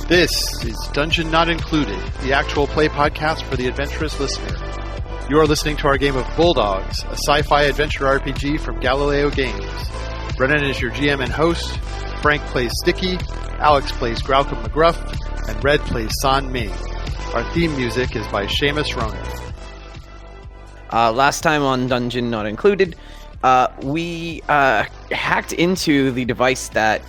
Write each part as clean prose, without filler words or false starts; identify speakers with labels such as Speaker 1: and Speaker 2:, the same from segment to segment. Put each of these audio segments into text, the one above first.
Speaker 1: This is Dungeon Not Included, the actual play podcast for the adventurous listener. You are listening to our game of Bulldogs, a sci-fi adventure RPG from Galileo Games. Brennan is your GM and host, Frank plays Sticky, Alex plays Graucom McGruff, and Red plays San Ming. Our theme music is by Seamus Ronan.
Speaker 2: Last time on Dungeon Not Included, we hacked into the device that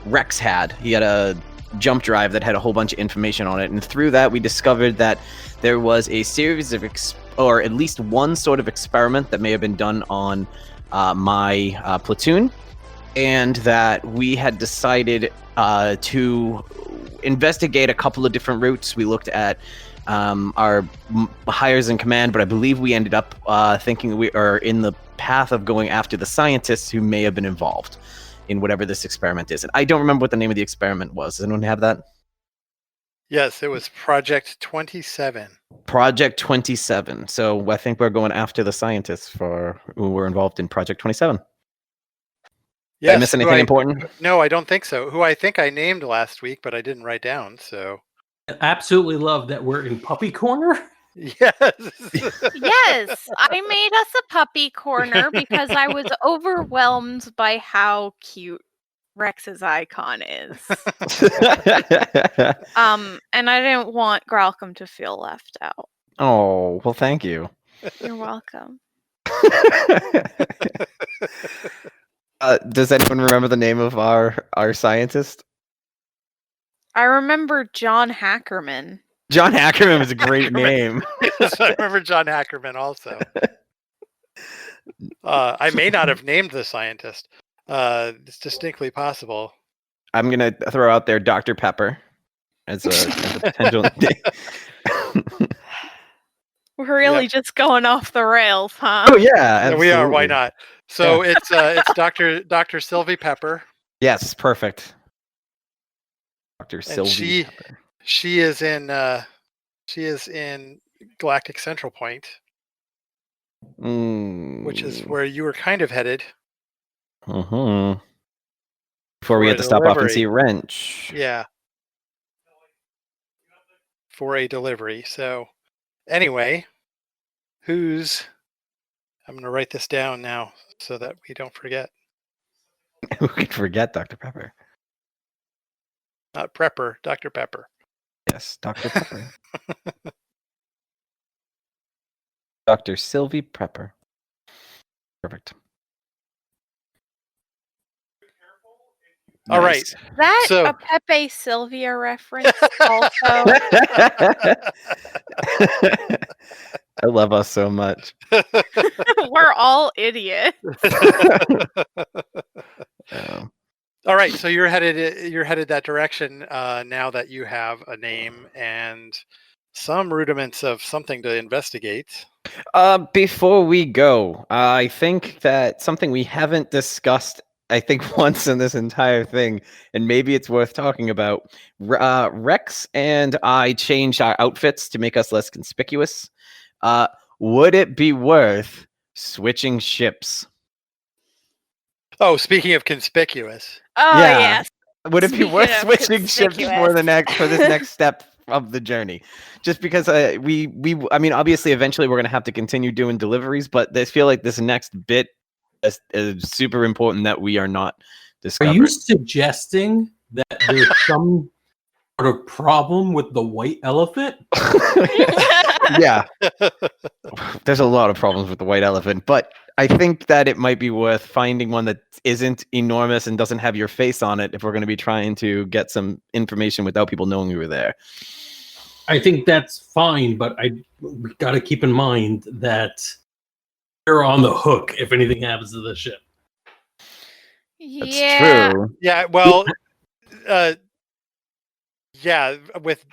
Speaker 2: Rex had. He had a jump drive that had a whole bunch of information on it, and through that we discovered that there was a series of or at least one sort of experiment that may have been done on my platoon, and that we had decided to investigate a couple of different routes. We looked at our hires in command, but I believe we ended up thinking we are in the path of going after the scientists who may have been involved in whatever this experiment is. And I don't remember what the name of the experiment was. Does anyone have that?
Speaker 1: Yes, it was Project 27.
Speaker 2: Project 27. So I think we're going after the scientists who were involved in Project 27.
Speaker 1: Yes,
Speaker 2: did I miss anything important?
Speaker 1: No, I don't think so. Who I think I named last week, but I didn't write down, so...
Speaker 3: I absolutely love that we're in puppy corner.
Speaker 1: Yes.
Speaker 4: Yes, I made us a puppy corner because I was overwhelmed by how cute Rex's icon is. And I didn't want Graucom to feel left out.
Speaker 2: Oh, well, thank you.
Speaker 4: You're welcome.
Speaker 2: Does anyone remember the name of our scientist?
Speaker 4: I remember John Hackerman.
Speaker 2: John Hackerman was a great name.
Speaker 1: Yes, I remember John Hackerman also. I may not have named the scientist. It's distinctly possible.
Speaker 2: I'm going to throw out there Dr. Pepper as a potential name.
Speaker 4: We're really just going off the rails, huh?
Speaker 2: Oh, yeah. Absolutely.
Speaker 1: We are. Why not? So it's Dr. Sylvie Pepper.
Speaker 2: Yes, perfect. Dr. Sylvie Pepper.
Speaker 1: She is in Galactic Central Point, which is where you were kind of headed.
Speaker 2: Mm-hmm. Before we had to stop off and see Wrench.
Speaker 1: Yeah. For a delivery. So, anyway, I'm going to write this down now so that we don't forget.
Speaker 2: Who could forget Dr. Pepper?
Speaker 1: Not Prepper, Dr. Pepper.
Speaker 2: Yes, Dr. Pepper. Dr. Sylvie Pepper. Perfect.
Speaker 1: All right.
Speaker 4: Is that a Pepe Sylvia reference also?
Speaker 2: I love us so much.
Speaker 4: We're all idiots.
Speaker 1: All right, so you're headed that direction now that you have a name and some rudiments of something to investigate.
Speaker 2: Before we go, I think that something we haven't discussed, I think, once in this entire thing, and maybe it's worth talking about. Rex and I changed our outfits to make us less conspicuous. Would it be worth switching ships?
Speaker 1: Oh, speaking of conspicuous.
Speaker 4: Oh, yeah. Yes.
Speaker 2: Would it be worth switching ships for this next step of the journey? Just because I mean, obviously, eventually we're going to have to continue doing deliveries, but I feel like this next bit is super important that we are not discovered.
Speaker 3: Are you suggesting that there's some sort of problem with the white elephant?
Speaker 2: Yeah. There's a lot of problems with the white elephant, but I think that it might be worth finding one that isn't enormous and doesn't have your face on it if we're going to be trying to get some information without people knowing we were there.
Speaker 3: I think that's fine, but we got to keep in mind that you're on the hook if anything happens to the ship.
Speaker 4: Yeah.
Speaker 2: True.
Speaker 1: Yeah, well, yeah, with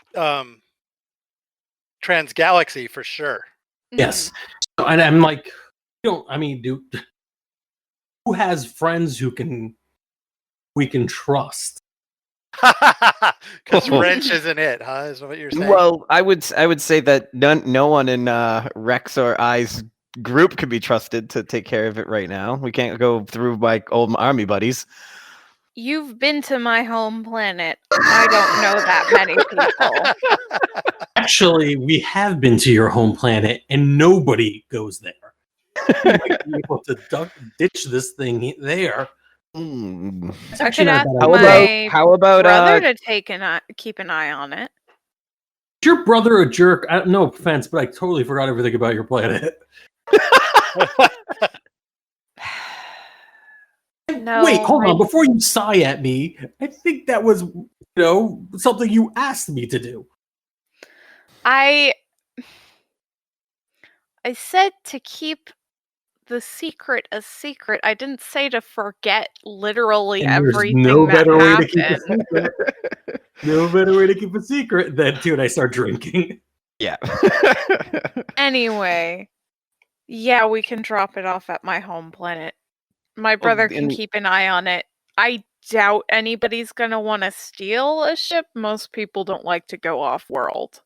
Speaker 1: Transgalaxy for sure.
Speaker 3: Yes. So, and I'm like, who has friends we can trust?
Speaker 1: Because Wrench isn't it, huh? Is what you're saying?
Speaker 2: Well, I would say that no one in Rex or I's group could be trusted to take care of it right now. We can't go through my old army buddies.
Speaker 4: You've been to my home planet. I don't know that many people.
Speaker 3: Actually, we have been to your home planet, and nobody goes there. We might be able to ditch this thing there.
Speaker 2: Mm.
Speaker 3: It's
Speaker 4: I
Speaker 3: actually
Speaker 4: could
Speaker 3: not
Speaker 4: ask
Speaker 3: a bad
Speaker 2: How
Speaker 3: idea.
Speaker 2: about how about
Speaker 4: brother to keep an eye on it.
Speaker 3: Is your brother a jerk? No offense, but I totally forgot everything about your planet.
Speaker 4: No,
Speaker 3: Wait, hold on. Before you sigh at me, I think that was, something you asked me to do.
Speaker 4: I said to keep the secret a secret. I didn't say to forget literally
Speaker 3: And there's
Speaker 4: everything
Speaker 3: no
Speaker 4: that
Speaker 3: better way to keep a
Speaker 4: happened.
Speaker 3: secret. No better way to keep a secret than to, and I start drinking.
Speaker 2: Yeah.
Speaker 4: Anyway, yeah, we can drop it off at my home planet. My brother can keep an eye on it. I doubt anybody's gonna want to steal a ship. Most people don't like to go off-world.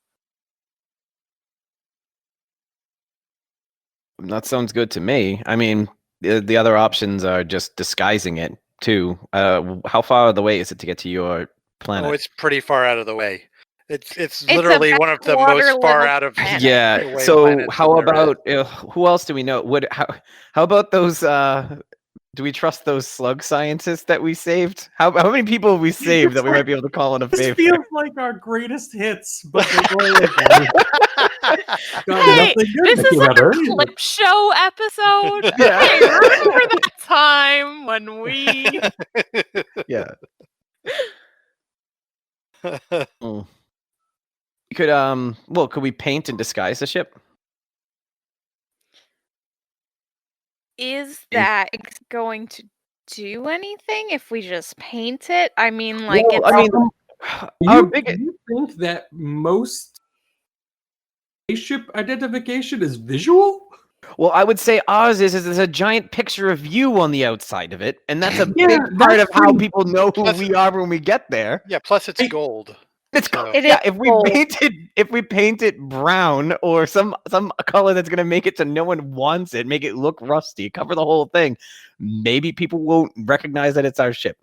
Speaker 2: That sounds good to me. I mean, the other options are just disguising it too. How far away is it to get to your planet?
Speaker 1: Oh, it's pretty far out of the way. It's literally
Speaker 4: a
Speaker 1: one of the most far
Speaker 4: little
Speaker 1: out of
Speaker 4: planet.
Speaker 2: Yeah.
Speaker 1: away
Speaker 2: So
Speaker 1: planets
Speaker 2: how
Speaker 1: that there is.
Speaker 2: about who else do we know? How about those? Do we trust those slug scientists that we saved? How many people have we saved that we might be able to call in a
Speaker 3: This
Speaker 2: favor?
Speaker 3: feels like our greatest hits, but they're going again.
Speaker 4: Hey, this is like a clip show episode.
Speaker 2: Yeah.
Speaker 4: Hey, remember that time when we...
Speaker 2: Yeah. You could could we paint and disguise the ship?
Speaker 4: Is that going to do anything if we just paint it? I mean,
Speaker 2: Well,
Speaker 4: it's...
Speaker 2: I mean,
Speaker 3: do you think that most spaceship identification is visual?
Speaker 2: Well, I would say ours is there's a giant picture of you on the outside of it, and that's a
Speaker 3: Yeah,
Speaker 2: big part
Speaker 3: that's
Speaker 2: of how
Speaker 3: pretty-
Speaker 2: people know who we are when we get there.
Speaker 1: Yeah, plus it's gold.
Speaker 2: It's
Speaker 1: So-
Speaker 4: It
Speaker 2: yeah.
Speaker 4: is
Speaker 2: If we paint it brown or some color that's gonna make it so no one wants it, make it look rusty, cover the whole thing, maybe people won't recognize that it's our ship.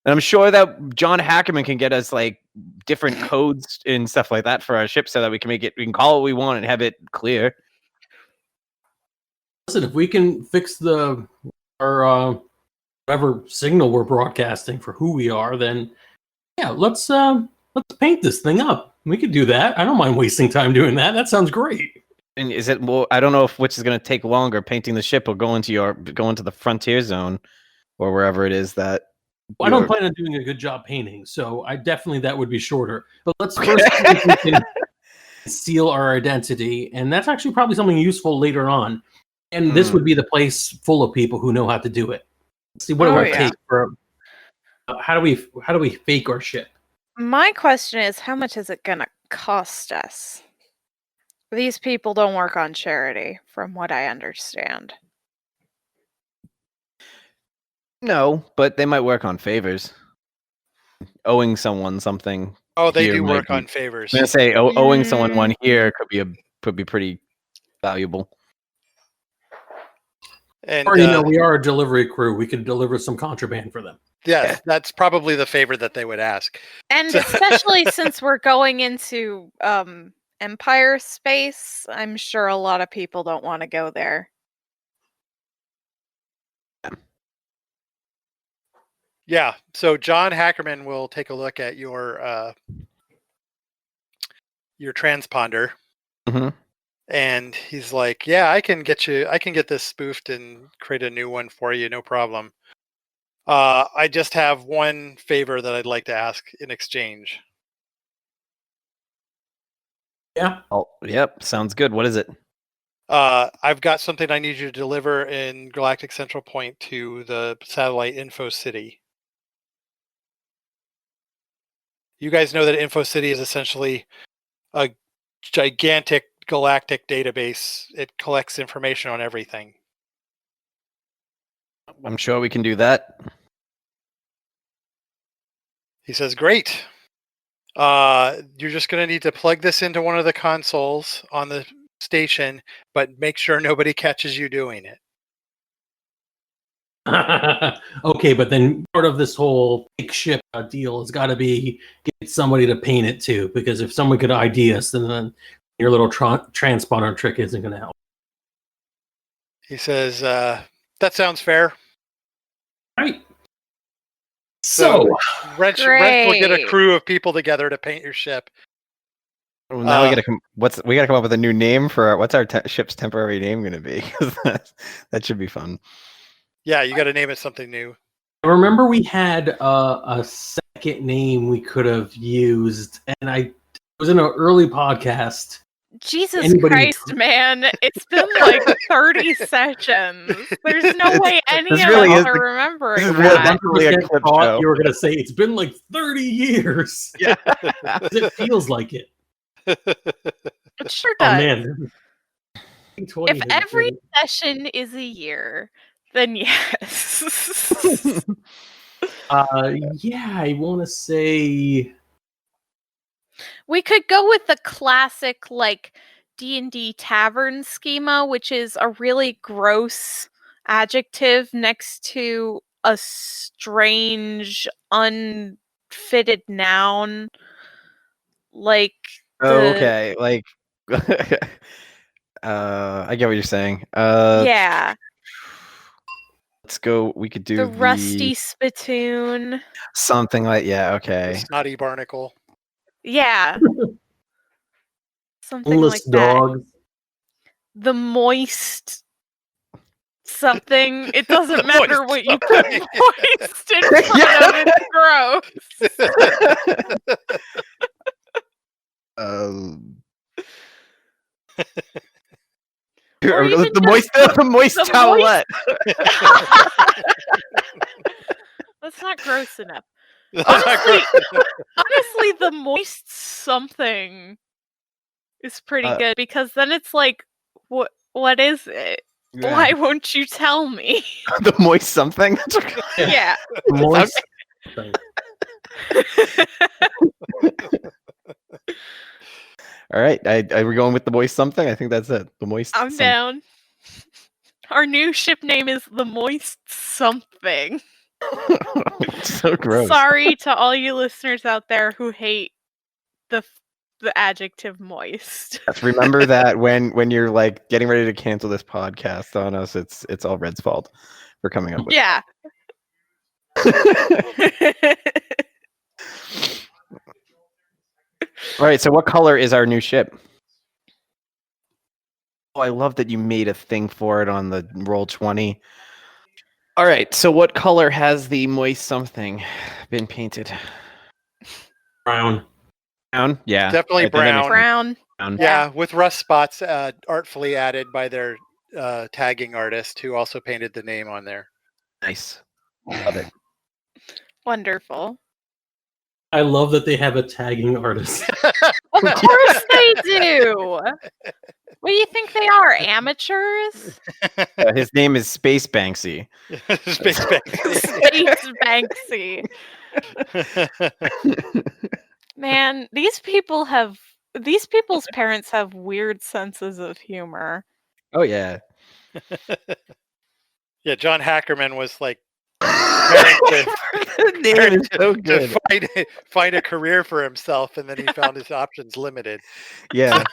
Speaker 2: And I'm sure that John Hackerman can get us like different codes and stuff like that for our ship, so that we can call it what we want and have it clear.
Speaker 3: Listen, if we can fix our whatever signal we're broadcasting for who we are, then yeah, let's paint this thing up. We could do that. I don't mind wasting time doing that. That sounds great.
Speaker 2: And is it more? I don't know which is going to take longer, painting the ship or going to the frontier zone or wherever it is that.
Speaker 3: I don't plan on doing a good job painting, so that would be shorter. But let's first see if we can seal our identity, and that's actually probably something useful later on. And this would be the place full of people who know how to do it. Let's see what do I take for? How do we fake our ship?
Speaker 4: My question is, how much is it gonna cost us? These people don't work on charity, from what I understand.
Speaker 2: No, but they might work on favors. Owing someone something.
Speaker 1: Oh, they
Speaker 2: here
Speaker 1: do
Speaker 2: might
Speaker 1: work
Speaker 2: be-
Speaker 1: on favors.
Speaker 2: I'm gonna say owing someone one here could be pretty valuable.
Speaker 1: And
Speaker 3: Or we are a delivery crew. We could deliver some contraband for them.
Speaker 1: yes, that's probably the favor that they would ask.
Speaker 4: And especially since we're going into Empire space, I'm sure a lot of people don't want to go there.
Speaker 1: Yeah, so John Hackerman will take a look at your transponder, and he's like, "Yeah, I can get this spoofed and create a new one for you, no problem. I just have one favor that I'd like to ask in exchange."
Speaker 3: Yeah.
Speaker 2: Oh, yep. Sounds good. What is it?
Speaker 1: I've got something I need you to deliver in Galactic Central Point to the satellite Info City. You guys know that Info City is essentially a gigantic galactic database. It collects information on everything.
Speaker 2: I'm sure we can do that.
Speaker 1: He says, "Great. You're just going to need to plug this into one of the consoles on the station, but make sure nobody catches you doing it."
Speaker 3: Okay, but then part of this whole fake ship deal has got to be get somebody to paint it too, because if someone could ID us, then your little transponder trick isn't going to help.
Speaker 1: He says, that sounds fair.
Speaker 3: Right. So
Speaker 1: Wrench will get a crew of people together to paint your ship.
Speaker 2: Well, now we gotta come up with a new name for what's our ship's temporary name going to be? That should be fun.
Speaker 1: Yeah, you got to name it something new.
Speaker 3: I remember we had a second name we could have used, and it was in an early podcast.
Speaker 4: Jesus Christ, man. It's been like 30 sessions. There's no way any of us are remembering that.
Speaker 3: You were going to say, it's been like 30 years.
Speaker 2: Yeah.
Speaker 3: It feels like it.
Speaker 4: It sure does.
Speaker 3: Oh, man.
Speaker 4: If every session is a year, then yes.
Speaker 3: Yeah, I want to say...
Speaker 4: We could go with the classic, like, D&D tavern schema, which is a really gross adjective next to a strange, unfitted noun. Like,
Speaker 2: okay, like... I get what you're saying.
Speaker 4: Yeah.
Speaker 2: Let's go. We could do
Speaker 4: the rusty spittoon.
Speaker 2: Something like okay.
Speaker 1: The snotty barnacle.
Speaker 4: Yeah. Something like
Speaker 3: dogs.
Speaker 4: that. The moist something. It doesn't matter what you put moist in front of. It's gross.
Speaker 2: The moist towelette.
Speaker 4: That's not gross enough. Honestly, the moist something is pretty good, because then it's like, what is it? Yeah. Why won't you tell me?
Speaker 2: The moist something?
Speaker 4: Yeah.
Speaker 3: Moist.
Speaker 2: All right, are we going with the moist something? I think that's it. The moist.
Speaker 4: I'm down. Our new ship name is the Moist Something.
Speaker 2: So gross.
Speaker 4: Sorry to all you listeners out there who hate the adjective moist.
Speaker 2: Remember that when you're like getting ready to cancel this podcast on us, it's all Red's fault for coming up with.
Speaker 4: Yeah.
Speaker 2: All right, so what color is our new ship? Oh, I love that you made a thing for it on the Roll20. All right, so what color has the moist something been painted?
Speaker 3: Brown.
Speaker 2: Brown? Yeah.
Speaker 1: Definitely brown.
Speaker 4: Brown.
Speaker 1: Yeah, with rust spots artfully added by their tagging artist, who also painted the name on there.
Speaker 2: Nice. Love it.
Speaker 4: Wonderful.
Speaker 3: I love that they have a tagging artist.
Speaker 4: Of course they do. What do you think they are? Amateurs?
Speaker 2: His name is Space Banksy.
Speaker 1: Space
Speaker 4: Banksy. Man, these people's parents have weird senses of humor.
Speaker 2: Oh yeah.
Speaker 1: Yeah, John Hackerman was like to find a career for himself, and then he found his options limited.
Speaker 2: Yeah.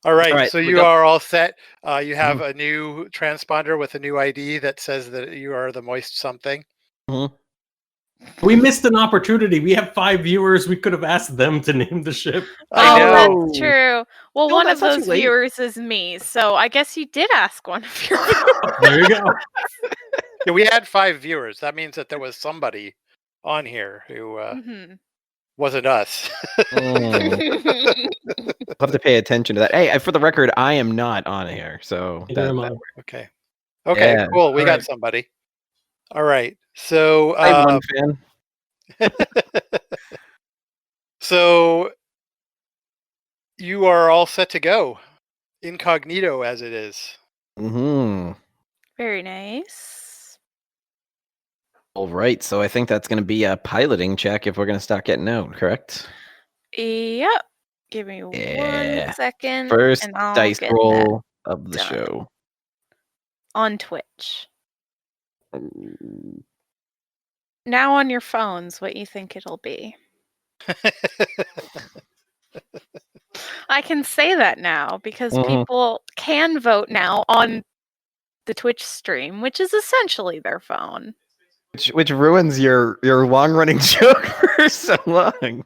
Speaker 1: All right, so you are all set. You have a new transponder with a new ID that says that you are the moist something.
Speaker 2: Mm-hmm.
Speaker 3: We missed an opportunity. We have 5 viewers. We could have asked them to name the ship.
Speaker 4: I know. That's true. Well, one of those viewers is me, so I guess you did ask one of your viewers.
Speaker 3: There you go.
Speaker 1: Yeah, we had 5 viewers. That means that there was somebody on here who wasn't us.
Speaker 2: I'll have to pay attention to that. Hey, for the record, I am not on here, so
Speaker 1: okay. Yeah. Cool. We got somebody. All right. So,
Speaker 2: I'm one fan.
Speaker 1: So you are all set to go, incognito as it is.
Speaker 2: Mm-hmm.
Speaker 4: Very nice.
Speaker 2: All right, so I think that's going to be a piloting check if we're going to start getting out, correct?
Speaker 4: Yep. Give me
Speaker 2: Yeah.
Speaker 4: 1 second.
Speaker 2: First
Speaker 4: and I'll
Speaker 2: dice
Speaker 4: get
Speaker 2: roll of the
Speaker 4: done.
Speaker 2: show.
Speaker 4: On Twitch. Now on your phones, what you think it'll be. I can say that now because people can vote now on the Twitch stream, which is essentially their phone.
Speaker 2: Which ruins your long-running joke for so long.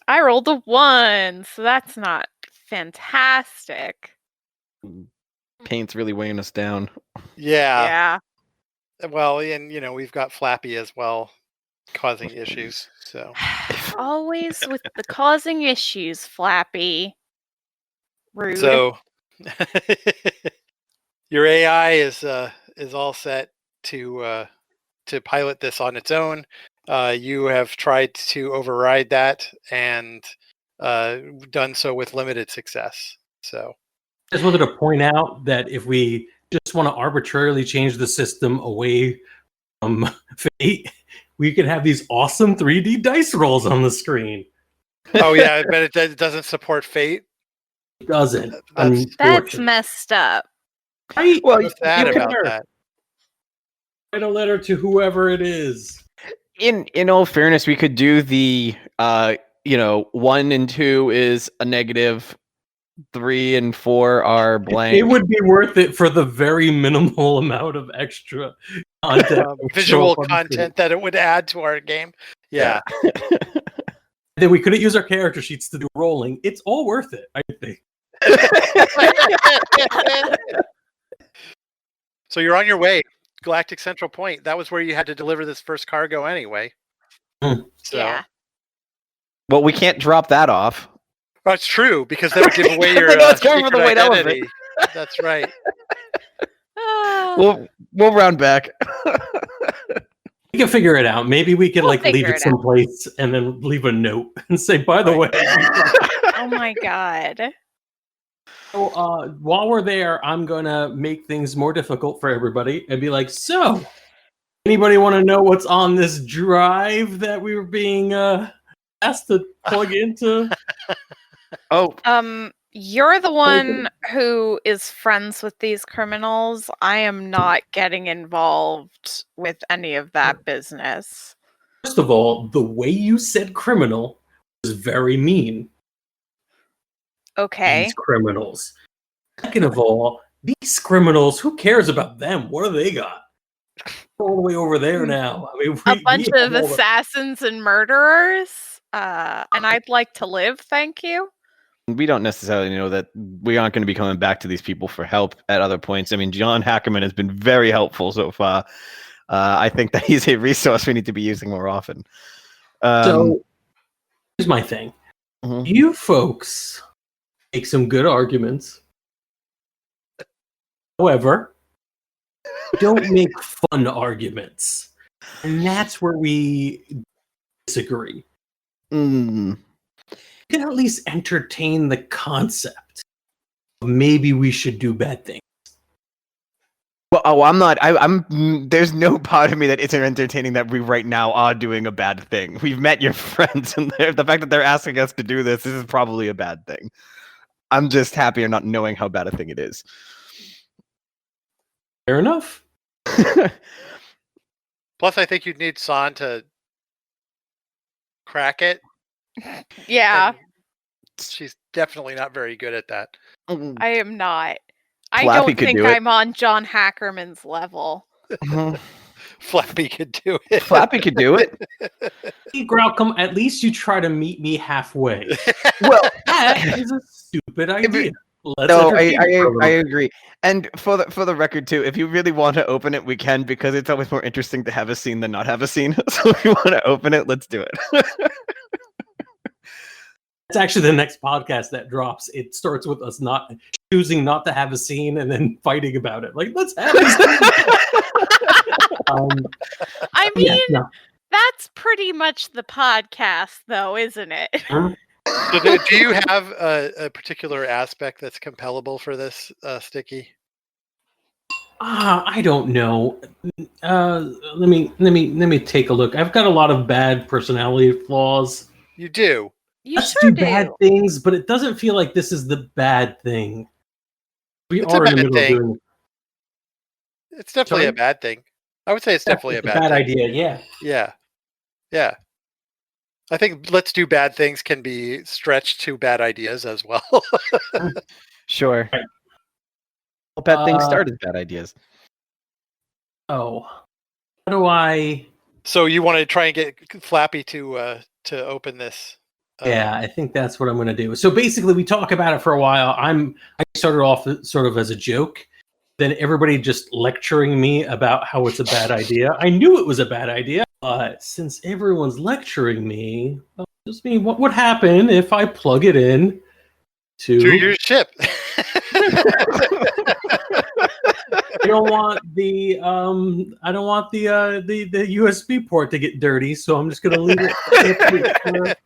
Speaker 4: I rolled a 1, so that's not fantastic.
Speaker 2: Paint's really weighing us down.
Speaker 1: Yeah. Well, and we've got Flappy as well, causing issues. So
Speaker 4: always with the causing issues, Flappy. Rude.
Speaker 1: So your AI is all set to pilot this on its own. You have tried to override that and done so with limited success. So
Speaker 3: I just wanted to point out that if we just want to arbitrarily change the system away from fate, we could have these awesome 3D dice rolls on the screen.
Speaker 1: Oh yeah, but it doesn't support fate.
Speaker 3: It doesn't.
Speaker 4: That's messed up.
Speaker 3: Right?
Speaker 1: Well, what's sad about that?
Speaker 3: Write a letter to whoever it is.
Speaker 2: In all fairness, we could do the 1 and 2 is a negative, 3 and 4 are blank.
Speaker 3: It would be worth it for the very minimal amount of extra content,
Speaker 1: visual content that it would add to our game. Yeah.
Speaker 3: Then we couldn't use our character sheets to do rolling. It's all worth it, I think.
Speaker 1: So you're on your way, Galactic Central Point. That was where you had to deliver this first cargo anyway. So.
Speaker 4: Yeah.
Speaker 2: Well, we can't drop that off.
Speaker 1: That's true, because that would give away your secret identity. That's right.
Speaker 2: We'll round back.
Speaker 3: We can figure it out. Maybe we could leave it someplace and then leave a note and say, by the way.
Speaker 4: Oh my god.
Speaker 3: So while we're there, I'm going to make things more difficult for everybody and be like, so, anybody want to know what's on this drive that we were being asked to plug into?
Speaker 4: You're the one who is friends with these criminals. I am not getting involved with any of that business.
Speaker 3: First of all, the way you said criminal was very mean.
Speaker 4: Okay.
Speaker 3: These criminals. Second of all, these criminals, who cares about them? What do they got? All the way over there now. I mean,
Speaker 4: a bunch of assassins and murderers. And I'd like to live, thank you.
Speaker 2: We don't necessarily know that we aren't going to be coming back to these people for help at other points. I mean, John Hackerman has been very helpful so far. I think that he's a resource we need to be using more often.
Speaker 3: So, here's my thing. You folks make some good arguments. However, don't make fun arguments. And that's where we disagree. You can at least entertain the concept. Maybe we should do bad things.
Speaker 2: Well, I'm not. I'm. There's no part of me that isn't entertaining that we right now are doing a bad thing. We've met your friends, and the fact that they're asking us to do this is probably a bad thing. I'm just happier not knowing how bad a thing it is.
Speaker 3: Fair enough.
Speaker 1: Plus, I think you'd need San to crack it.
Speaker 4: Yeah.
Speaker 1: And she's definitely not very good at that.
Speaker 4: I am not. I don't think I'm on John Hackerman's level.
Speaker 1: Flappy could do it.
Speaker 2: Flappy could do it.
Speaker 3: Hey, Growlcom, at least you try to meet me halfway.
Speaker 2: Well,
Speaker 3: that is a stupid idea.
Speaker 2: I agree. And for the record too, if you really want to open it, we can, because it's always more interesting to have a scene than not have a scene. So if you want to open it, let's do it.
Speaker 3: It's actually the next podcast that drops. It starts with us not choosing not to have a scene and then fighting about it. Like, let's have a scene.
Speaker 4: I mean, that's pretty much the podcast, though, isn't it?
Speaker 1: So do you have a particular aspect that's compellable for this, Sticky?
Speaker 3: I don't know. Let me take a look. I've got a lot of bad personality flaws.
Speaker 1: You do.
Speaker 4: You
Speaker 3: Let's
Speaker 4: sure
Speaker 3: do
Speaker 4: do.
Speaker 3: bad things, but it doesn't feel like this is the bad thing. We
Speaker 1: It's a
Speaker 3: are in the
Speaker 1: bad
Speaker 3: middle of
Speaker 1: thing.
Speaker 3: doing.
Speaker 1: It's definitely
Speaker 3: Sorry?
Speaker 1: a bad thing. I would say it's definitely a
Speaker 3: It's a
Speaker 1: bad
Speaker 3: bad
Speaker 1: thing.
Speaker 3: idea. Yeah.
Speaker 1: Yeah. Yeah. I think let's do bad things can be stretched to bad ideas as well.
Speaker 2: Sure.
Speaker 3: Right.
Speaker 2: All bad things start as bad ideas.
Speaker 3: Oh, how do I?
Speaker 1: So you want to try and get Flappy to open this?
Speaker 3: Yeah, I think that's what I'm going to do. So basically, we talk about it for a while. I started off sort of as a joke, then everybody just lecturing me about how it's a bad idea. I knew it was a bad idea, but since everyone's lecturing me, just me, what would happen if I plug it in
Speaker 1: To
Speaker 3: to?
Speaker 1: your ship.
Speaker 3: I don't want the the USB port to get dirty, so I'm just going to leave it.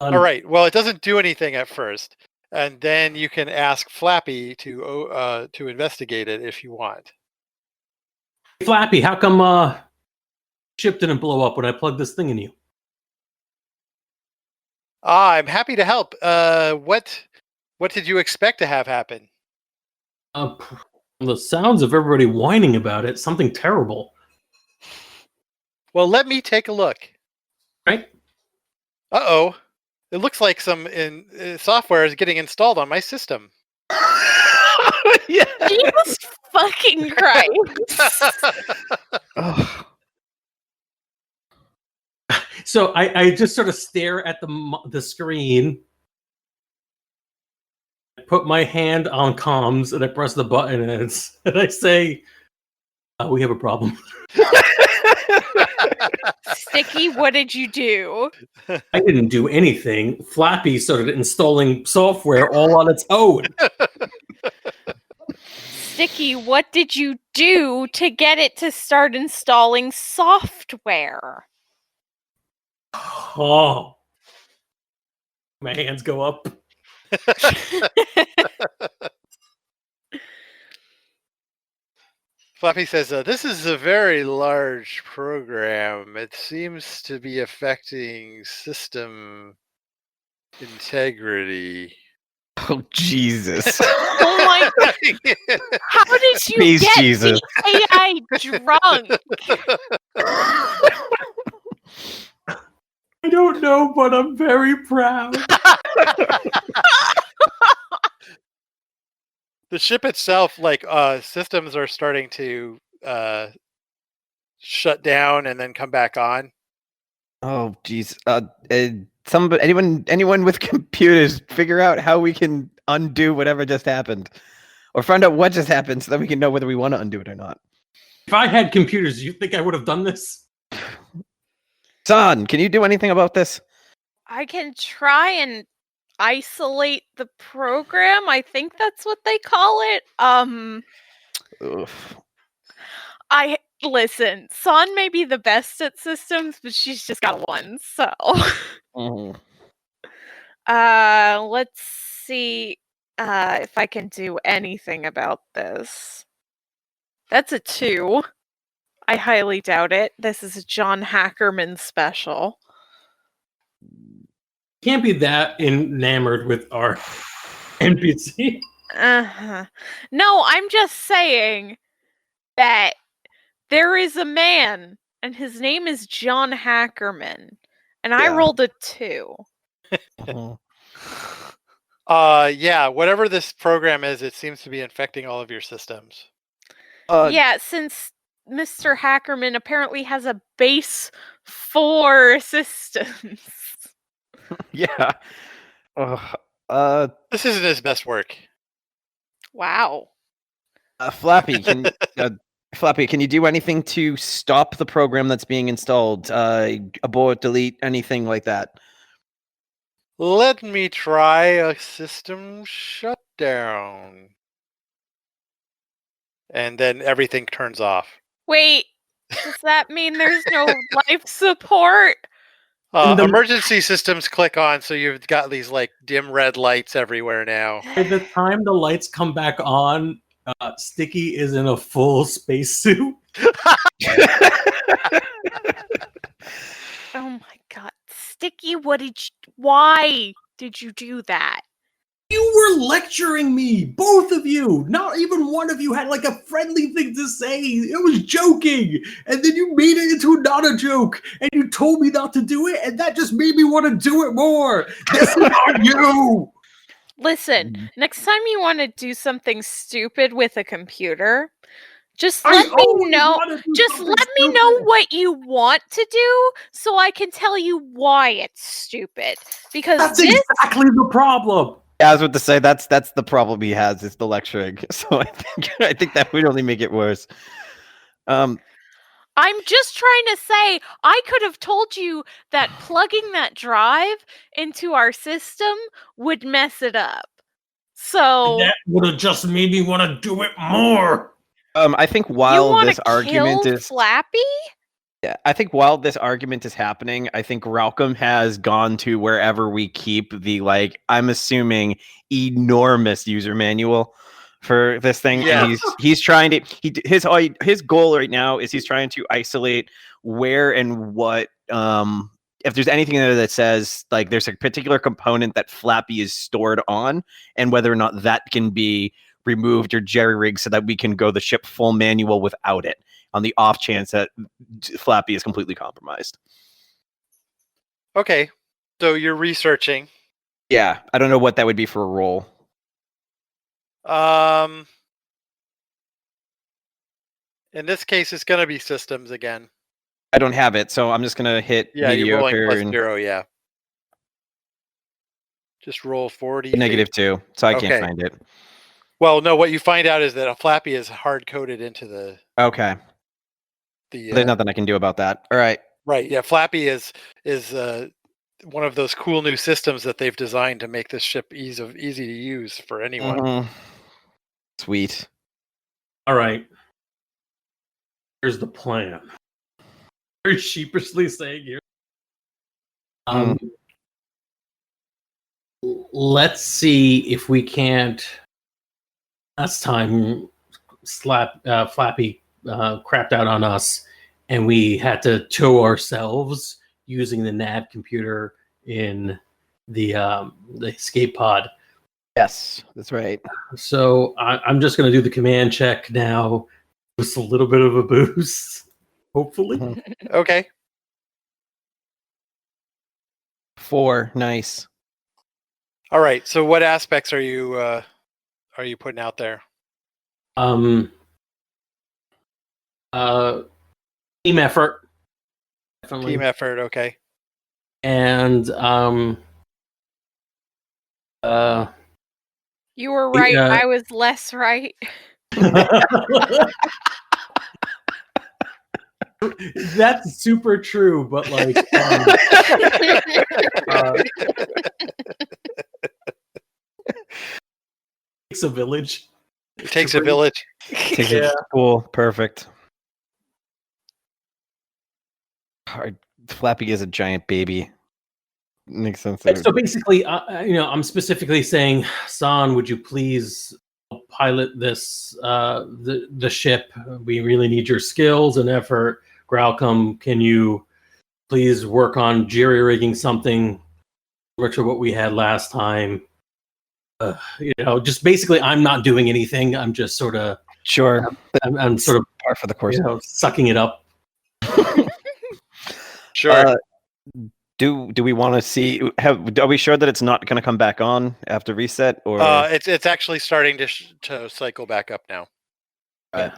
Speaker 1: All right. Well, it doesn't do anything at first, and then you can ask Flappy to investigate it if you want.
Speaker 3: Flappy, how come ship didn't blow up when I plugged this thing in you?
Speaker 1: I'm happy to help. What did you expect to have happen?
Speaker 3: The sounds of everybody whining about it, something terrible.
Speaker 1: Well, let me take a look.
Speaker 3: Right?
Speaker 1: Uh-oh. It looks like some software is getting installed on my system.
Speaker 2: Yeah.
Speaker 4: Jesus fucking Christ.
Speaker 3: So I just sort of stare at the screen, I put my hand on comms, and I press the button, and I say, "We have a problem."
Speaker 4: Sticky, what did you do?
Speaker 3: I didn't do anything. Flappy started installing software all on its own.
Speaker 4: Sticky, what did you do to get it to start installing software?
Speaker 3: Oh, my hands go up.
Speaker 1: Flappy says, this is a very large program. It seems to be affecting system integrity.
Speaker 2: Oh, Jesus.
Speaker 4: Oh my God. How did you
Speaker 2: Please,
Speaker 4: get
Speaker 2: Jesus.
Speaker 4: the AI drunk?
Speaker 3: I don't know, but I'm very proud.
Speaker 1: The ship itself, like systems are starting to shut down and then come back on.
Speaker 2: Oh, jeez. Anyone with computers, figure out how we can undo whatever just happened, or find out what just happened, so that we can know whether we want to undo it or not.
Speaker 3: If I had computers, do you think I would have done this?
Speaker 2: Son, can you do anything about this?
Speaker 4: I can try and isolate the program. I think that's what they call it.
Speaker 2: Oof.
Speaker 4: Listen, Son may be the best at systems, but she's just got one, so.
Speaker 2: Mhm.
Speaker 4: Let's see if I can do anything about this. That's a 2. I highly doubt it. This is a John Hackerman special.
Speaker 3: Can't be that enamored with our NPC.
Speaker 4: No, I'm just saying that there is a man, and his name is John Hackerman, and I
Speaker 2: Yeah.
Speaker 4: rolled a 2.
Speaker 2: Mhm.
Speaker 1: Yeah, whatever this program is, it seems to be infecting all of your systems.
Speaker 4: Yeah, since Mr. Hackerman apparently has a base 4 systems.
Speaker 2: Yeah.
Speaker 1: This isn't his best work.
Speaker 4: Wow.
Speaker 2: Flappy, can you do anything to stop the program that's being installed? Abort, delete, anything like that?
Speaker 1: Let me try a system shutdown. And then everything turns off.
Speaker 4: Wait, does that mean there's no life support?
Speaker 1: Emergency systems click on, so you've got these like dim red lights everywhere now.
Speaker 3: By the time the lights come back on, Sticky is in a full spacesuit.
Speaker 4: Oh my god, Sticky! Why did you do that?
Speaker 3: You were lecturing me, both of you. Not even one of you had like a friendly thing to say. It was joking, and then you made it into not a joke, and you told me not to do it, and that just made me want to do it more. This is on you.
Speaker 4: Listen, next time you want to do something stupid with a computer, just let me know. Just let me know what you want to do, so I can tell you why it's stupid. Because
Speaker 3: that's exactly the problem.
Speaker 2: Yeah, I was about to say that's the problem he has is the lecturing. So I think that would only make it worse.
Speaker 4: I'm just trying to say I could have told you that plugging that drive into our system would mess it up. So
Speaker 3: that would have just made me want to do it more.
Speaker 2: I think while this argument is
Speaker 4: Flappy.
Speaker 2: Yeah, I think while this argument is happening, I think Ralcom has gone to wherever we keep the I'm assuming enormous user manual for this thing.
Speaker 1: Yeah.
Speaker 2: And he's trying to his goal right now is he's trying to isolate where and what if there's anything there that says there's a particular component that Flappy is stored on, and whether or not that can be removed or jerry-rigged so that we can go the ship full manual without it, on the off chance that Flappy is completely compromised.
Speaker 1: Okay, so you're researching.
Speaker 2: Yeah, I don't know what that would be for a role.
Speaker 1: In this case, it's going to be systems again.
Speaker 2: I don't have it, so I'm just going to hit mediocre.
Speaker 1: You're rolling +0, yeah. Just roll 40.
Speaker 2: -2, so I can't find it.
Speaker 1: Well, no, what you find out is that a Flappy is hard-coded into the...
Speaker 2: Okay. There's nothing I can do about that. All right.
Speaker 1: Right, yeah, Flappy is one of those cool new systems that they've designed to make this ship easy to use for anyone.
Speaker 2: Mm-hmm. Sweet.
Speaker 3: All right. Here's the plan. Very sheepishly saying here. Let's see if we can't. Last time, Flappy crapped out on us, and we had to tow ourselves using the nav computer in the escape pod.
Speaker 2: Yes, that's right.
Speaker 3: So I'm just going to do the command check now. Just a little bit of a boost, hopefully.
Speaker 2: Mm-hmm.
Speaker 1: Okay.
Speaker 2: 4, nice.
Speaker 1: All right. So, what aspects are you putting out there?
Speaker 3: Team effort. Definitely.
Speaker 1: Team effort. Okay.
Speaker 3: And
Speaker 4: you were right. I was less right.
Speaker 3: That's super true, but takes a village.
Speaker 1: It takes a village.
Speaker 2: Yeah. Cool. Perfect. Flappy is a giant baby. Makes sense.
Speaker 3: So basically, I'm specifically saying, San, would you please pilot this the ship? We really need your skills and effort. Gralcom, can you please work on jerry-rigging something similar to what we had last time? Just basically, I'm not doing anything. I'm just sort of I'm sort of
Speaker 2: par for the course,
Speaker 3: sucking it up.
Speaker 1: Sure.
Speaker 2: Do we want to see? Are we sure that it's not going to come back on after reset? Or
Speaker 1: it's actually starting to cycle back up now.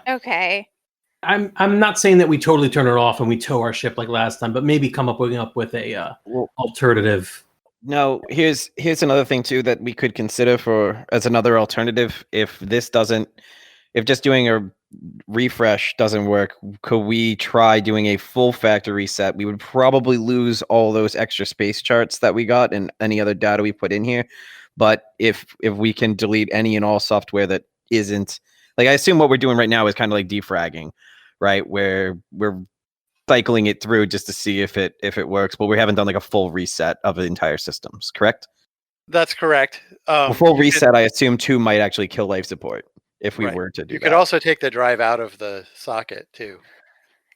Speaker 4: Okay.
Speaker 3: I'm not saying that we totally turn it off and we tow our ship like last time, but maybe come up with a alternative.
Speaker 2: No, here's another thing too that we could consider as another alternative. If just doing a refresh doesn't work, could we try doing a full factory reset? We would probably lose all those extra space charts that we got and any other data we put in here. But if we can delete any and all software that isn't, I assume what we're doing right now is kind of like defragging, right? Where we're cycling it through just to see if it works, but we haven't done like a full reset of the entire systems, correct?
Speaker 1: That's correct.
Speaker 2: A full reset, I assume, too, might actually kill life support if we were to do that.
Speaker 1: You could also take the drive out of the socket, too.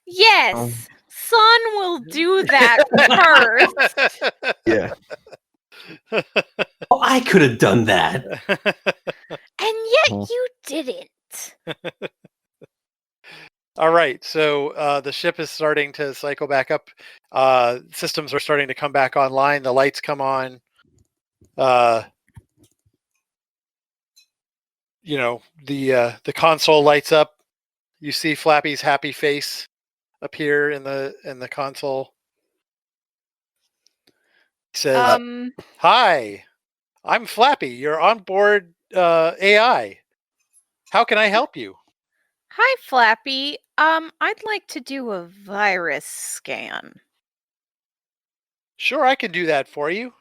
Speaker 4: Yes, Son will do that first.
Speaker 2: Yeah.
Speaker 3: Oh, I could have done that.
Speaker 4: And yet you didn't.
Speaker 1: All right, so the ship is starting to cycle back up. Systems are starting to come back online. The lights come on. The console lights up. You see Flappy's happy face appear in the console. He says, "Hi, I'm Flappy, your onboard AI. How can I help you?"
Speaker 4: Hi, Flappy. I'd like to do a virus scan.
Speaker 1: Sure, I can do that for you.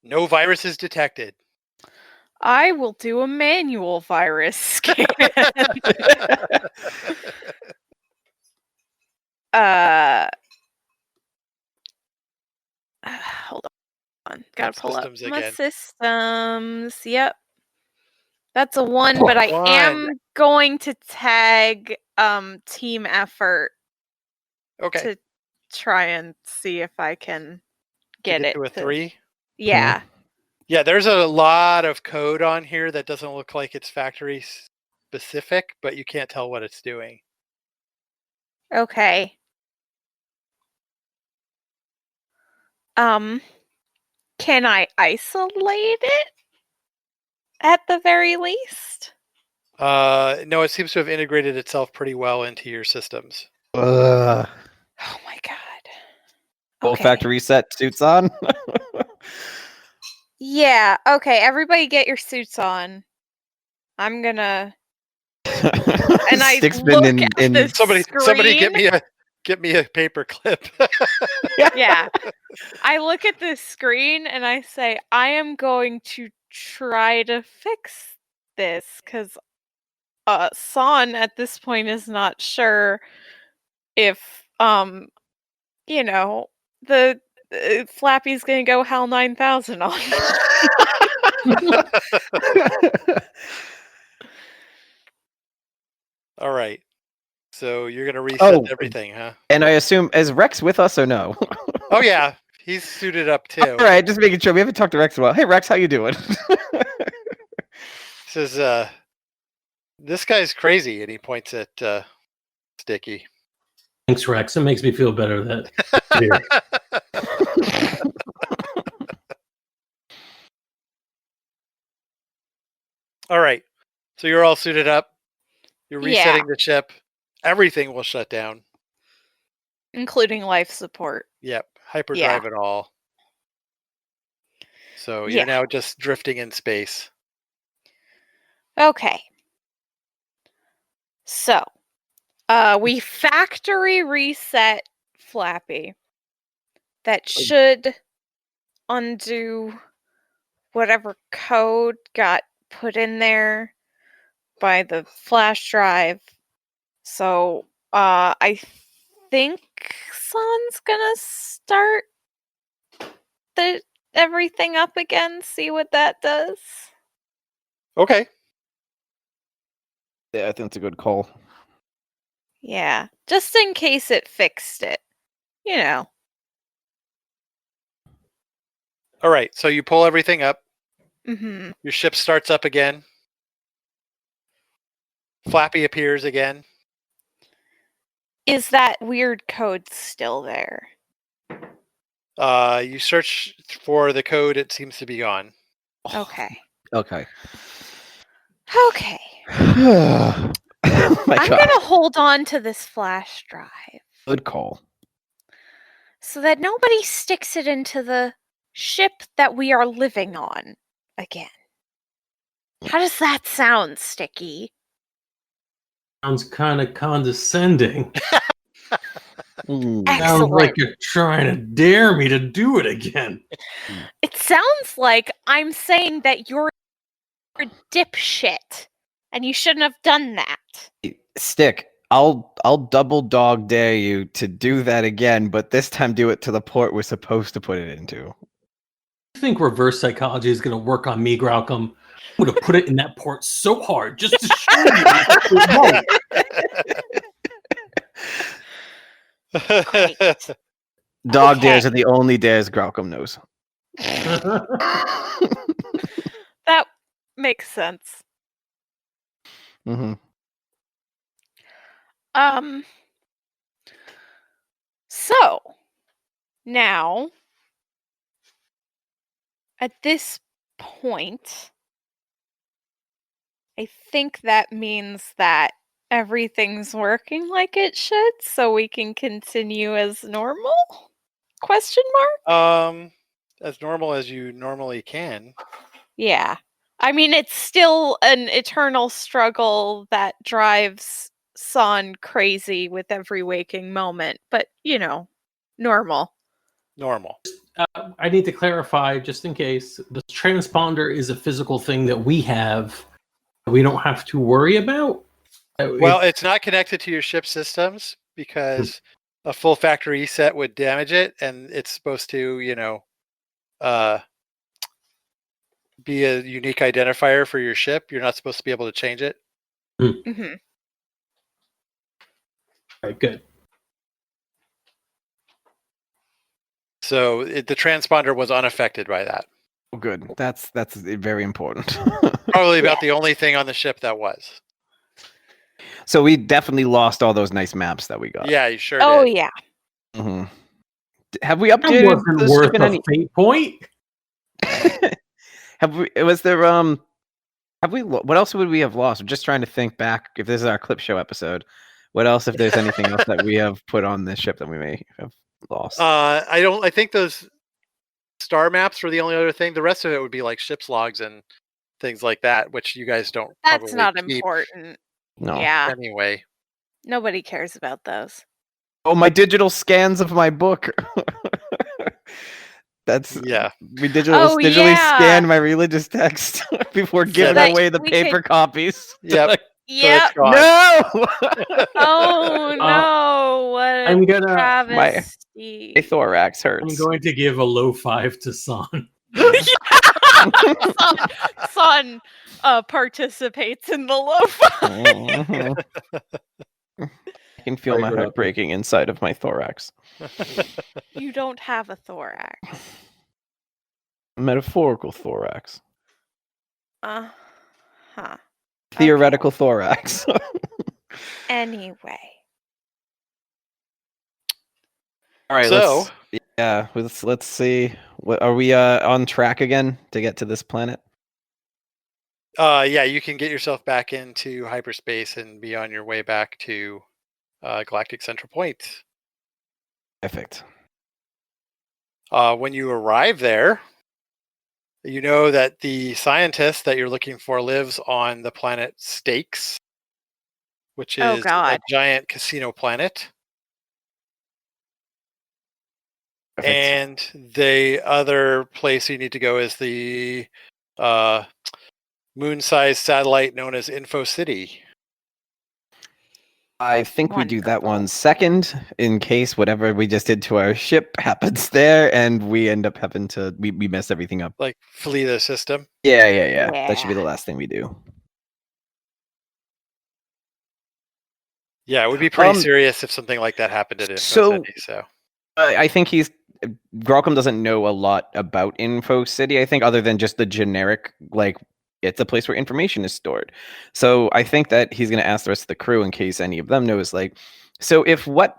Speaker 1: No viruses detected.
Speaker 4: I will do a manual virus scan. Hold on. Gotta pull up my systems. Yep. That's a 1, but I am going to tag team effort.
Speaker 1: Okay.
Speaker 4: To try and see if I can get it
Speaker 1: to a 3.
Speaker 4: Yeah.
Speaker 1: Yeah, there's a lot of code on here that doesn't look like it's factory specific, but you can't tell what it's doing.
Speaker 4: Okay. Can I isolate it at the very least?
Speaker 1: No, it seems to have integrated itself pretty well into your systems.
Speaker 4: Oh my god.
Speaker 2: Full factory reset suits on.
Speaker 4: Yeah, okay, everybody get your suits on. I'm gonna and I look at the
Speaker 1: somebody get me a paper clip.
Speaker 4: Yeah. I look at the screen and I say, I am going to try to fix this because Son at this point is not sure if the Flappy's gonna go Hell 9000 on.
Speaker 1: All right. So you're gonna reset everything, huh?
Speaker 2: And I assume, is Rex with us or no?
Speaker 1: Oh yeah, he's suited up too.
Speaker 2: All right, just making sure. We haven't talked to Rex in a while. Hey Rex, how you doing?
Speaker 1: Says, this guy's crazy, and he points at Sticky.
Speaker 3: Thanks, Rex. It makes me feel better that.
Speaker 1: All right. So you're all suited up. You're resetting the chip. Everything will shut down.
Speaker 4: Including life support.
Speaker 1: Yep. Hyperdrive and all. So you're now just drifting in space.
Speaker 4: Okay. So, we factory reset Flappy. That should undo whatever code got put in there by the flash drive. So, I think Son's gonna start everything up again, see what that does.
Speaker 1: Okay.
Speaker 2: Yeah, I think it's a good call.
Speaker 4: Yeah, just in case it fixed it. You know.
Speaker 1: All right, so you pull everything up.
Speaker 4: Mm-hmm.
Speaker 1: Your ship starts up again. Flappy appears again.
Speaker 4: Is that weird code still there?
Speaker 1: You search for the code, it seems to be gone.
Speaker 4: Okay.
Speaker 2: Okay.
Speaker 4: Okay.
Speaker 2: Oh
Speaker 4: I'm going to hold on to this flash drive.
Speaker 2: Good call.
Speaker 4: So that nobody sticks it into the ship that we are living on again. How does that sound, Sticky?
Speaker 3: Sounds kind of condescending.
Speaker 4: Sounds
Speaker 3: like you're trying to dare me to do it again.
Speaker 4: It sounds like I'm saying that you're a dipshit and you shouldn't have done that.
Speaker 2: Stick, I'll double dog dare you to do that again, but this time do it to the port we're supposed to put it into.
Speaker 3: I think reverse psychology is going to work on me, Graucom. I'm going to put it in that port so hard just to show you it won't.
Speaker 4: Great.
Speaker 2: Dog
Speaker 4: Okay.
Speaker 2: dares are the only dares Graucom knows.
Speaker 4: That makes sense.
Speaker 2: Mm-hmm.
Speaker 4: So now at this point, I think that means that everything's working like it should, so we can continue as normal? Question mark?
Speaker 1: As normal as you normally can.
Speaker 4: Yeah. I mean, it's still an eternal struggle that drives Son crazy with every waking moment, but, normal.
Speaker 1: Normal.
Speaker 3: I need to clarify, just in case, the transponder is a physical thing that we have that we don't have to worry about?
Speaker 1: Well, it's not connected to your ship systems because a full factory reset would damage it, and it's supposed to, be a unique identifier for your ship. You're not supposed to be able to change it.
Speaker 4: Mm-hmm.
Speaker 3: Right, good.
Speaker 1: So the transponder was unaffected by that.
Speaker 2: Oh, good. That's very important.
Speaker 1: Probably about the only thing on the ship that was.
Speaker 2: So we definitely lost all those nice maps that we got.
Speaker 1: Yeah, you sure
Speaker 4: Oh,
Speaker 1: did.
Speaker 4: yeah.
Speaker 2: Mm-hmm. Have we
Speaker 3: That
Speaker 2: updated
Speaker 3: wasn't
Speaker 2: the
Speaker 3: worth
Speaker 2: ship in
Speaker 3: a
Speaker 2: any?
Speaker 3: fate point.
Speaker 2: Have we? Was there? Have we? What else would we have lost? I'm just trying to think back. If this is our clip show episode, what else? If there's anything else that we have put on this ship that we may have lost?
Speaker 1: I think those star maps were the only other thing. The rest of it would be like ship's logs and things like that, which you guys don't.
Speaker 4: That's
Speaker 1: probably
Speaker 4: not
Speaker 1: keep
Speaker 4: important.
Speaker 2: No.
Speaker 4: Yeah.
Speaker 1: Anyway.
Speaker 4: Nobody cares about those.
Speaker 2: Oh, my digital scans of my book. That's we digitally scanned my religious text before giving
Speaker 4: that
Speaker 2: away the
Speaker 4: we
Speaker 2: paper copies.
Speaker 1: Yep.
Speaker 4: Yep.
Speaker 2: No.
Speaker 4: Oh no! What a
Speaker 3: I'm gonna
Speaker 4: travesty.
Speaker 2: My thorax hurts.
Speaker 3: I'm going to give a low 5 to Son.
Speaker 4: Son participates in the lo-fi.
Speaker 2: I can feel my heart breaking inside of my thorax.
Speaker 4: You don't have a thorax.
Speaker 2: Metaphorical thorax.
Speaker 4: Huh.
Speaker 2: Theoretical thorax.
Speaker 4: Anyway.
Speaker 2: All right.
Speaker 1: So
Speaker 2: let's see. What are we on track again to get to this planet?
Speaker 1: Yeah, you can get yourself back into hyperspace and be on your way back to Galactic Central Point.
Speaker 2: Perfect.
Speaker 1: When you arrive there, you know that the scientist that you're looking for lives on the planet Stakes, which is a giant casino planet. Perfect. And the other place you need to go is the moon-sized satellite known as Info City.
Speaker 2: I think we do that one second in case whatever we just did to our ship happens there and we end up having to we mess everything up.
Speaker 1: Like flee the system?
Speaker 2: Yeah. That should be the last thing we do.
Speaker 1: Yeah, it would be pretty serious if something like that happened at Info City. So
Speaker 2: I think Graucom doesn't know a lot about Info City, I think, other than just the generic, like, it's a place where information is stored. So I think that he's going to ask the rest of the crew in case any of them knows, like, so if what,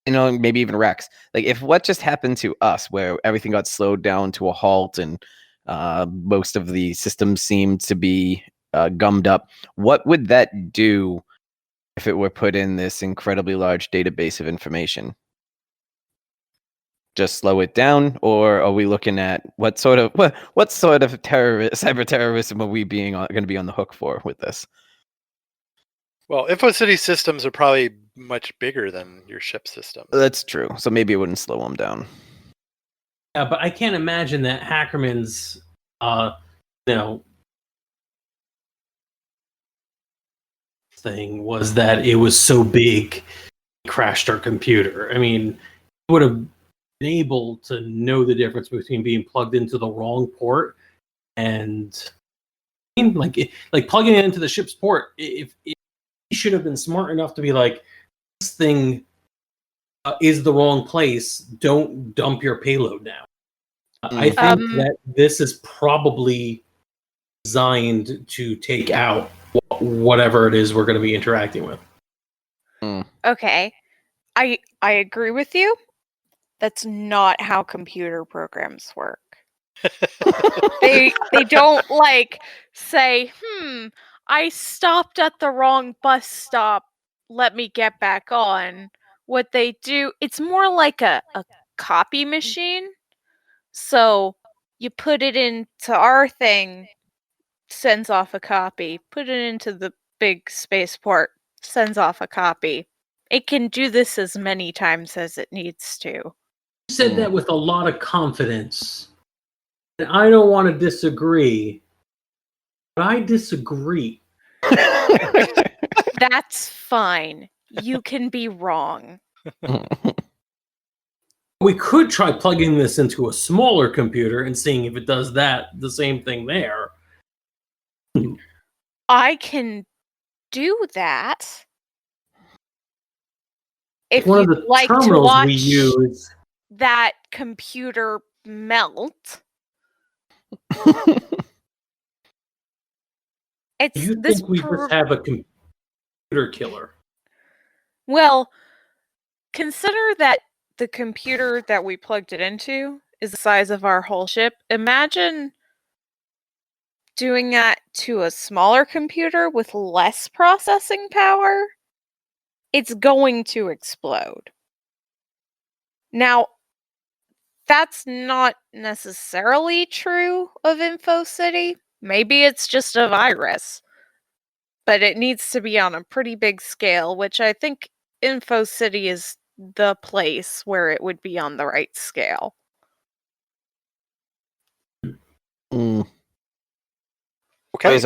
Speaker 2: maybe even Rex, like, if what just happened to us, where everything got slowed down to a halt and most of the systems seemed to be gummed up, what would that do if it were put in this incredibly large database of information? Just slow it down, or are we looking at what sort of cyber terrorism are we going to be on the hook for with this?
Speaker 1: Well, Info City systems are probably much bigger than your ship systems.
Speaker 2: That's true. So maybe it wouldn't slow them down.
Speaker 3: Yeah, but I can't imagine that Hackerman's, thing was that it was so big, it crashed our computer. I mean, we would have been able to know the difference between being plugged into the wrong port and like plugging it into the ship's port. If he should have been smart enough to be like, this thing is the wrong place. Don't dump your payload now. I think that this is probably designed to take out whatever it is we're going to be interacting with.
Speaker 4: Okay, I agree with you. That's not how computer programs work. They don't like say, I stopped at the wrong bus stop. Let me get back on. What they do, it's more like a copy machine. So you put it into our thing, sends off a copy. Put it into the big spaceport, sends off a copy. It can do this as many times as it needs to.
Speaker 3: You said that with a lot of confidence. And I don't want to disagree, but I disagree.
Speaker 4: That's fine. You can be wrong.
Speaker 3: We could try plugging this into a smaller computer and seeing if it does the same thing there.
Speaker 4: I can do that. If
Speaker 3: one
Speaker 4: you'd
Speaker 3: of the
Speaker 4: like to
Speaker 3: terminals
Speaker 4: watch
Speaker 3: we use
Speaker 4: that computer melt.
Speaker 3: You think we just have a computer killer?
Speaker 4: Well, consider that the computer that we plugged it into is the size of our whole ship. Imagine doing that to a smaller computer with less processing power. It's going to explode. Now, that's not necessarily true of InfoCity. Maybe it's just a virus. But it needs to be on a pretty big scale, which I think InfoCity is the place where it would be on the right scale.
Speaker 2: Okay.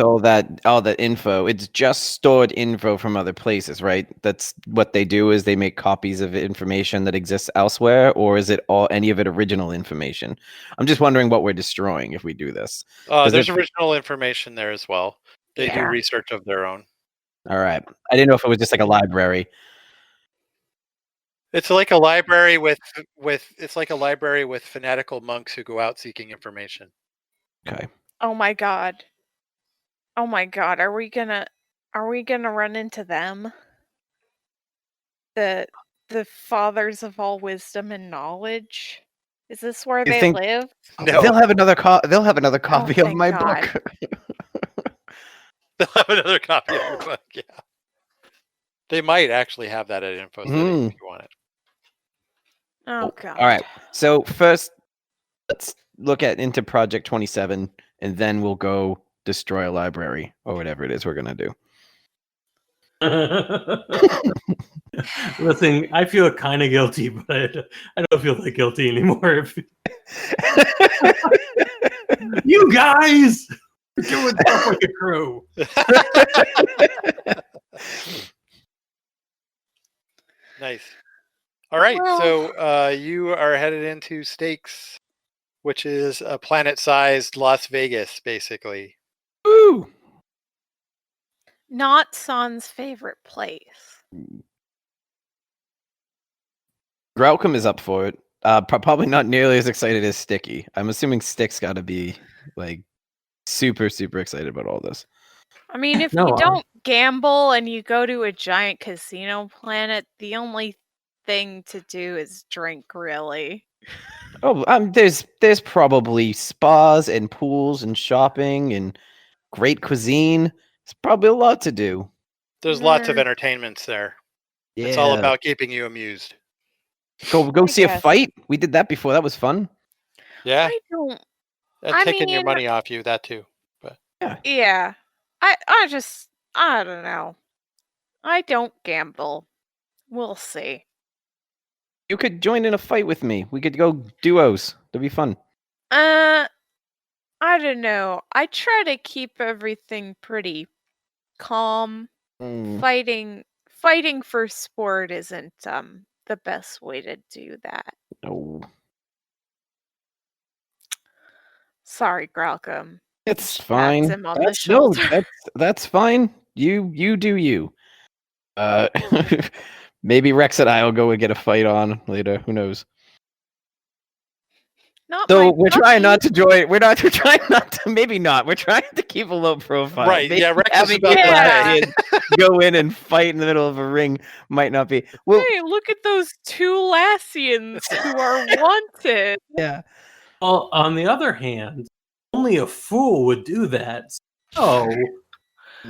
Speaker 2: All that info. It's just stored info from other places, right? That's what they do, is they make copies of information that exists elsewhere, or is it any of it original information? I'm just wondering what we're destroying if we do this.
Speaker 1: There's original information there as well. They do research of their own.
Speaker 2: All right. I didn't know if it was just like a library.
Speaker 1: It's like a library with fanatical monks who go out seeking information.
Speaker 2: Okay.
Speaker 4: Oh my god. Are we gonna run into them? The fathers of all wisdom and knowledge? Is this where they live?
Speaker 2: No. They'll have another copy of my book.
Speaker 1: They'll have another copy of your book, yeah. They might actually have that at InfoCity if you want it.
Speaker 4: Oh god.
Speaker 2: All right. So first, let's look into Project 27, and then we'll go destroy a library or whatever it is we're gonna do.
Speaker 3: Listen, I feel kind of guilty, but I don't feel that guilty anymore. You guys are doing stuff like a crew.
Speaker 1: Nice. All right, so you are headed into Stakes, which is a planet-sized Las Vegas, basically.
Speaker 2: Woo!
Speaker 4: Not San's favorite place.
Speaker 2: Graucom is up for it. Probably not nearly as excited as Sticky. I'm assuming Stick's got to be like super, super excited about all this.
Speaker 4: I mean, if you don't gamble and you go to a giant casino planet, the only thing to do is drink, really.
Speaker 2: Oh, there's probably spas and pools and shopping and great cuisine. It's probably a lot to do.
Speaker 1: There's lots of entertainments there. Yeah. It's all about keeping you amused.
Speaker 2: Go see a fight. We did that before. That was fun.
Speaker 1: Yeah.
Speaker 4: And
Speaker 1: taking your money off you, that too. But
Speaker 4: yeah. I don't know. I don't gamble. We'll see.
Speaker 2: You could join in a fight with me. We could go duos. That'd be fun.
Speaker 4: I don't know. I try to keep everything pretty calm. fighting for sport isn't the best way to do that.
Speaker 2: No.
Speaker 4: Sorry, Gralcom.
Speaker 2: It's
Speaker 4: Pats
Speaker 2: fine.
Speaker 4: him on the shoulder.
Speaker 2: That's fine. You do you. Maybe Rex and I will go and get a fight on later. Who knows? So we're trying not to join. We're trying not to. Maybe not. We're trying to keep a low profile.
Speaker 1: Right?
Speaker 2: Maybe
Speaker 1: Yeah, Rex is
Speaker 2: having
Speaker 1: about to say.
Speaker 2: go in and fight in the middle of a ring might not be. Well,
Speaker 4: hey, look at those two Lassians who are wanted.
Speaker 2: Yeah.
Speaker 3: Well, on the other hand, only a fool would do that. So,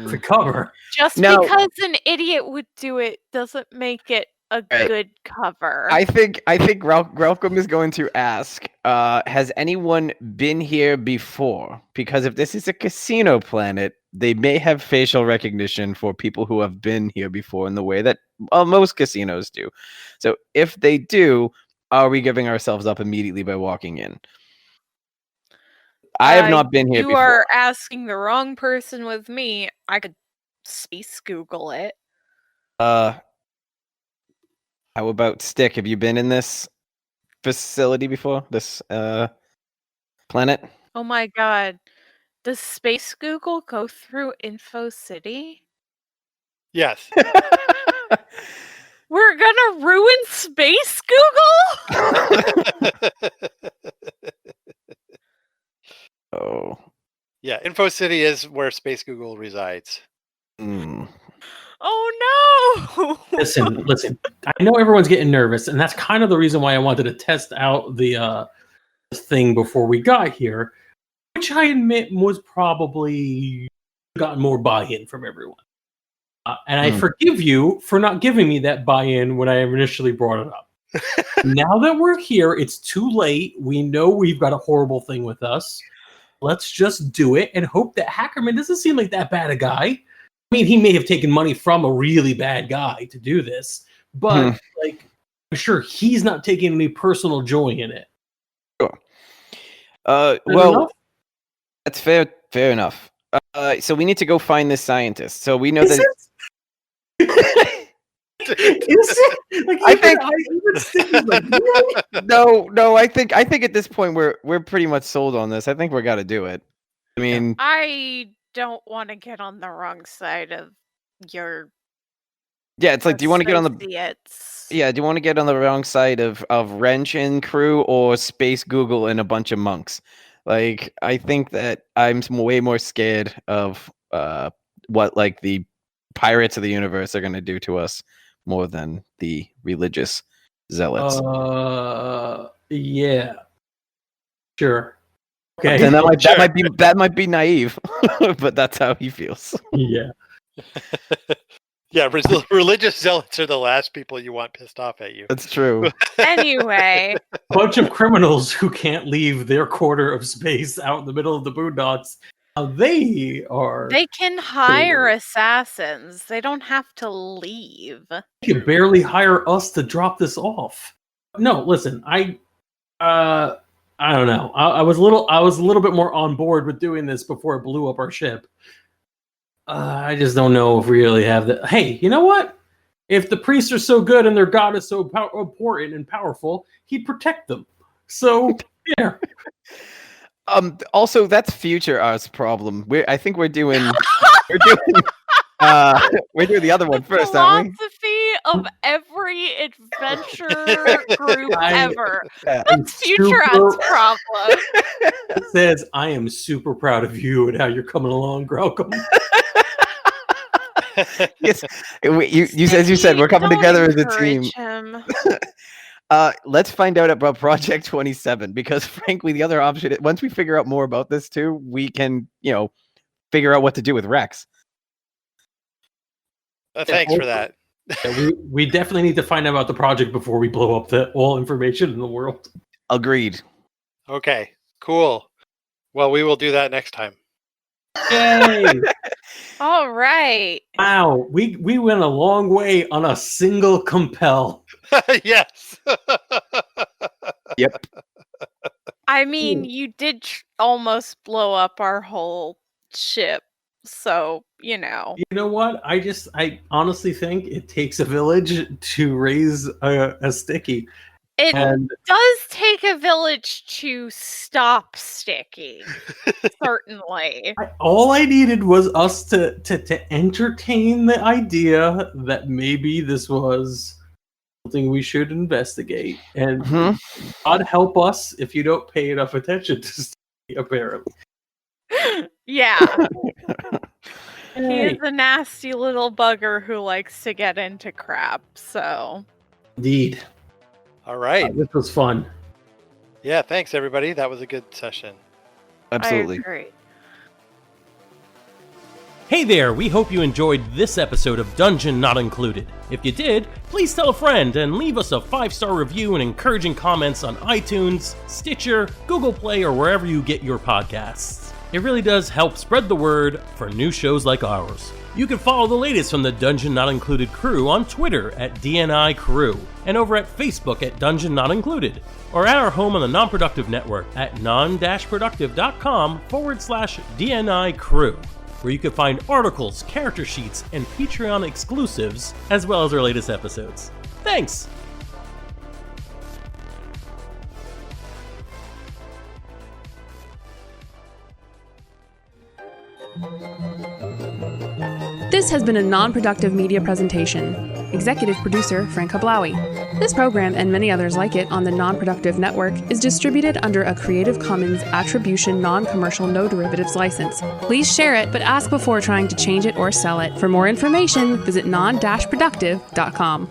Speaker 3: for cover.
Speaker 4: Just because an idiot would do it doesn't make it a good cover.
Speaker 2: I think Gralcom is going to ask, has anyone been here before? Because if this is a casino planet, they may have facial recognition for people who have been here before in the way that most casinos do. So if they do, are we giving ourselves up immediately by walking in? I have not been here before.
Speaker 4: You are asking the wrong person with me. I could space Google it.
Speaker 2: How about Stick? Have you been in this facility before? This planet?
Speaker 4: Oh my god. Does Space Google go through Info City?
Speaker 1: Yes.
Speaker 4: We're gonna ruin Space Google?
Speaker 2: Oh.
Speaker 1: Yeah, Info City is where Space Google resides.
Speaker 4: Oh no!
Speaker 3: Listen. I know everyone's getting nervous, and that's kind of the reason why I wanted to test out the thing before we got here, which I admit was probably gotten more buy-in from everyone. And I forgive you for not giving me that buy-in when I initially brought it up. Now that we're here, it's too late. We know we've got a horrible thing with us. Let's just do it and hope that Hackerman doesn't seem like that bad a guy. I mean, he may have taken money from a really bad guy to do this, but like, I'm sure he's not taking any personal joy in it.
Speaker 2: Sure. Well, that's fair enough. So we need to go find this scientist. So we know that. I think no. I think at this point we're pretty much sold on this. I think we got to do it. I mean,
Speaker 4: I don't want to get on the wrong side of your.
Speaker 2: Yeah, it's like, do you want to get on the? Yeah, do you want to get on the wrong side of Wrench and crew or Space Google and a bunch of monks? Like, I think that I'm way more scared of what like the pirates of the universe are going to do to us more than the religious zealots.
Speaker 3: Yeah. Sure. Okay.
Speaker 2: And that might be naive, but that's how he feels.
Speaker 3: Yeah.
Speaker 1: Yeah, religious zealots are the last people you want pissed off at you.
Speaker 2: That's true.
Speaker 4: Anyway.
Speaker 3: A bunch of criminals who can't leave their quarter of space out in the middle of the boondocks. They
Speaker 4: can hire assassins. They don't have to leave.
Speaker 3: They can barely hire us to drop this off. No, listen, I don't know. I was a little bit more on board with doing this before it blew up our ship. I just don't know if we really have that. Hey, you know what? If the priests are so good and their god is so important and powerful, he'd protect them. So, yeah.
Speaker 2: Also, that's future us problem. I think we're doing we're doing the other one first, aren't we?
Speaker 4: Philosophy of every adventure group ever. That's future us problem.
Speaker 3: It says, "I am super proud of you and how you're coming along, Gralcom."
Speaker 2: Yes, as you said, we're coming together as a team. Let's find out about Project 27, because frankly, the other option, once we figure out more about this too, we can, figure out what to do with Rex.
Speaker 1: Thanks for that.
Speaker 3: Yeah, we definitely need to find out about the project before we blow up all information in the world.
Speaker 2: Agreed.
Speaker 1: Okay, cool. Well, we will do that next time.
Speaker 3: Yay!
Speaker 4: All right.
Speaker 3: Wow, we went a long way on a single compel.
Speaker 1: Yes.
Speaker 2: Yep.
Speaker 4: I mean, you did almost blow up our whole ship. So, you know.
Speaker 3: You know what? I honestly think it takes a village to raise a sticky.
Speaker 4: It does take a village to stop Sticky. Certainly.
Speaker 3: All I needed was us to entertain the idea that maybe this was something we should investigate. And God help us if you don't pay enough attention to Sticky, apparently.
Speaker 4: Yeah. He is a nasty little bugger who likes to get into crap, so.
Speaker 3: Indeed.
Speaker 1: All right.
Speaker 3: This was fun.
Speaker 1: Yeah, thanks, everybody. That was a good session.
Speaker 2: Absolutely.
Speaker 4: I agree.
Speaker 5: Hey there, we hope you enjoyed this episode of Dungeon Not Included. If you did, please tell a friend and leave us a 5-star review and encouraging comments on iTunes, Stitcher, Google Play, or wherever you get your podcasts. It really does help spread the word for new shows like ours. You can follow the latest from the Dungeon Not Included crew on Twitter at DNI Crew, and over at Facebook at Dungeon Not Included, or at our home on the Non-Productive Network at Non-Productive.com/DNI Crew, where you can find articles, character sheets, and Patreon exclusives, as well as our latest episodes. Thanks!
Speaker 6: This has been a non-productive media presentation. Executive producer, Frank Hablawi. This program and many others like it on the Non-Productive Network is distributed under a Creative Commons Attribution Non-Commercial No Derivatives license. Please share it, but ask before trying to change it or sell it. For more information, visit non-productive.com.